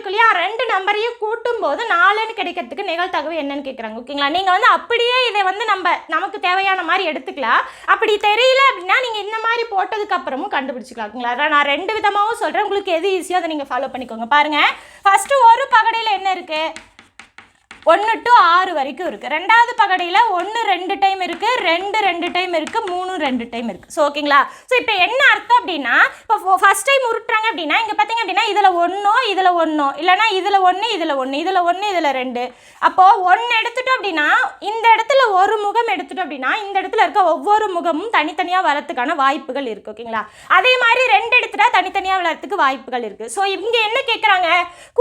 இல்லையா, 2 நம்பரையும் கூட்டும் போது 4ன்னு கிடைக்கிறதுக்கு நிகழ்தகவு என்னன்னு கேட்குறாங்க. ஓகேங்களா, நீங்கள் வந்து அப்படியே இதை வந்து நமக்கு தேவையான மாதிரி எடுத்துக்கலாம். அப்படி தெரியல அப்படின்னா நீங்கள் இந்த மாதிரி போட்டதுக்கு அப்புறமும் கண்டுபிடிச்சிக்கலாம். ஓகேங்களா, நான் 2 விதமாகவும் சொல்கிறேன், உங்களுக்கு எது ஈஸியோ அதை நீங்கள் ஃபாலோ பண்ணிக்கோங்க. பாருங்கள், ஃபஸ்ட்டு ஒரு பகடையில் என்ன இருக்குது, 1 to 6 வரைக்கும் இருக்குது. ரெண்டாவது பகடையில் 1 2 டைம் இருக்குது, 2 2 டைம் இருக்குது, 3 2 டைம் இருக்குது. ஸோ ஓகேங்களா, ஸோ இப்போ என்ன அர்த்தம் அப்படின்னா, இப்போ ஃபஸ்ட் டைம் உருட்டுறாங்க அப்படின்னா இங்கே பார்த்தீங்க அப்படின்னா இதில் 1 இதில் 1 இல்லைனா இதில் 1 இதில் 1 இதில் 1 இதில் 2. அப்போது 1 எடுத்துட்டோம் அப்படின்னா இந்த இடத்துல ஒரு முகம் எடுத்துட்டோம் அப்படின்னா இந்த இடத்துல இருக்க ஒவ்வொரு முகமும் தனித்தனியாக வரத்துக்கான வாய்ப்புகள் இருக்குது. ஓகேங்களா, அதே மாதிரி 2 எடுத்துட்டா தனித்தனியாக வளர்றதுக்கு வாய்ப்புகள் இருக்குது. ஸோ இங்கே என்ன கேட்குறாங்க,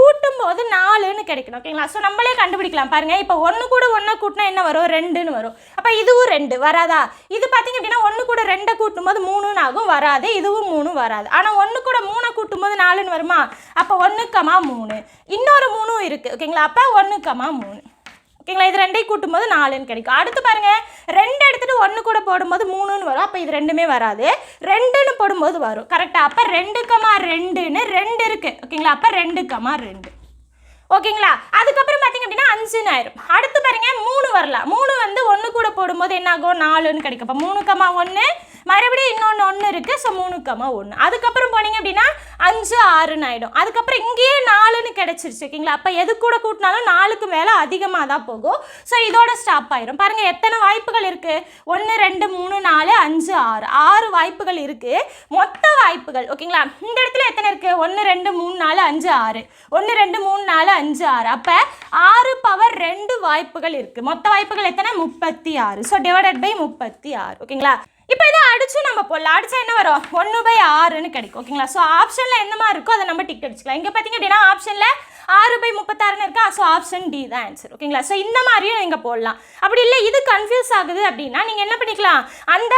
கூட்டும் போது 4ன்னு கிடைக்கணும். ஓகேங்களா, ஸோ நம்மளே கண்டுபிடிக்கலாம். பாருங்க, இப்போ 1 கூட 1 கூட்டினா என்ன வரும், 2ன்னு வரும். அப்போ இதுவும் 2 வராதா, இது பார்த்தீங்க அப்படின்னா 1 கூட 2 கூட்டும் போது 3ன்னு ஆகும், வராது. இதுவும் 3 வராது. ஆனால் 1 கூட 3 கூட்டும் போது 4ன்னு வருமா, அப்போ 1,3 இன்னொரு 3 இருக்குது. ஓகேங்களா, அப்போ 1,3. ஓகேங்களா, இது 2ஐயும் கூட்டும் போது 4ன்னு கிடைக்கும். அடுத்து பாருங்க, 2 எடுத்துட்டு 1 கூட போடும்போது 3ன்னு வரும். அப்போ இது 2மே வராது, 2ன்னு போடும்போது வரும். கரெக்டாக, அப்போ 2,2ன்னு 2 இருக்குது. ஓகேங்களா, அப்போ 2,2. ஓகேங்களா, அதுக்கப்புறம் பார்த்தீங்க அப்படின்னா 5ன்னு ஆயிரும். அடுத்து பாருங்க, 3 வரலாம். 3 வந்து 1 கூட போடும்போது என்ன ஆகும், 4ன்னு கிடைக்கும். அப்போ 3,1 மறுபடியும் இன்னொன்று 1 இருக்குது. ஸோ 3,1. அதுக்கப்புறம் போனீங்க அப்படின்னா 5 6ன்னு ஆகிடும். அதுக்கப்புறம் இங்கேயே 4ன்னு கிடச்சிருச்சு. ஓகேங்களா, அப்போ எது கூட கூட்டினாலும் 4க்கு மேலே அதிகமாக தான் போகும். ஸோ இதோட ஸ்டாப் ஆயிரும். பாருங்கள், எத்தனை வாய்ப்புகள் இருக்குது, 1 2 3 4 5 6 6 வாய்ப்புகள் இருக்குது. மொத்த வாய்ப்புகள் ஓகேங்களா, இந்த இடத்துல எத்தனை இருக்குது, 1 2 3 4 5 6 1 2 3 4 5 6. அப்போ 6 பவர் 2 வாய்ப்புகள் இருக்குது. மொத்த வாய்ப்புகள் எத்தனை, 36. So divided by 36. ஓகேங்களா, இப்போ இதை அடிச்சு நம்ம போடலாம். அடிச்சா என்ன வரும், 1/6ன்னு கிடைக்கும். ஓகேங்களா, ஸோ ஆப்ஷனில் என்ன மாதிரி இருக்கோ அதை நம்ம டிக் அடிச்சுக்கலாம். இங்கே பார்த்தீங்க அப்படின்னா ஆப்ஷனில் 6/36ன்னு இருக்கா. ஸோ ஆப்ஷன் டி தான் ஆன்சர். ஓகேங்களா, ஸோ இந்த மாதிரியும் நீங்கள் போடலாம். அப்படி இல்லை இது கன்ஃபியூஸ் ஆகுது அப்படின்னா நீங்கள் என்ன பண்ணிக்கலாம், அந்த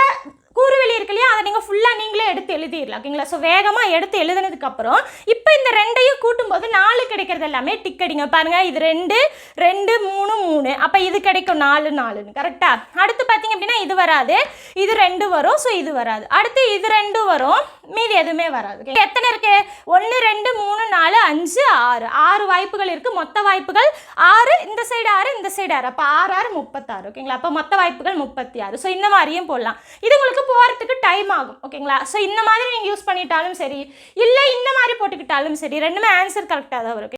கூறுவெளி இருக்கு இல்லையா, அதை நீங்கள் ஃபுல்லாக நீங்களே எடுத்து எழுதிடலாம். ஓகேங்களா, ஸோ வேகமாக எடுத்து எழுதுனதுக்கப்புறம் இப்போ இந்த 2ஐயும் கூட்டும்போது 4 கிடைக்கிறது எல்லாமே டிக் அடிங்க. பாருங்கள், இது 2 2 3 3. அப்போ இது கிடைக்கும் 4 4ன்னு. கரெக்டாக, அடுத்து பார்த்தீங்க அப்படின்னா இது வராது, இது 2 வரும். ஸோ இது வராது. அடுத்து இது 2 வரும், மீதி எதுவுமே வராது. எத்தனை இருக்கு, 1 2 3 4 5 6 6 வாய்ப்புகள் இருக்குது. மொத்த வாய்ப்புகள் 6, இந்த சைடு 6 இந்த சைடு 6. அப்போ 6 6 36. ஓகேங்களா, அப்போ மொத்த வாய்ப்புகள் 36. ஸோ இந்த மாதிரியும் போடலாம். இது உங்களுக்கு போகிறதுக்கு டைம் ஆகும். ஓகேங்களா, ஸோ இந்த மாதிரி நீங்கள் யூஸ் பண்ணிட்டாலும் சரி, இல்லை இந்த மாதிரி போட்டுக்கிட்டாலும் சரி, ரெண்டுமே ஆன்சர் கரெக்டாக தான் வரும்.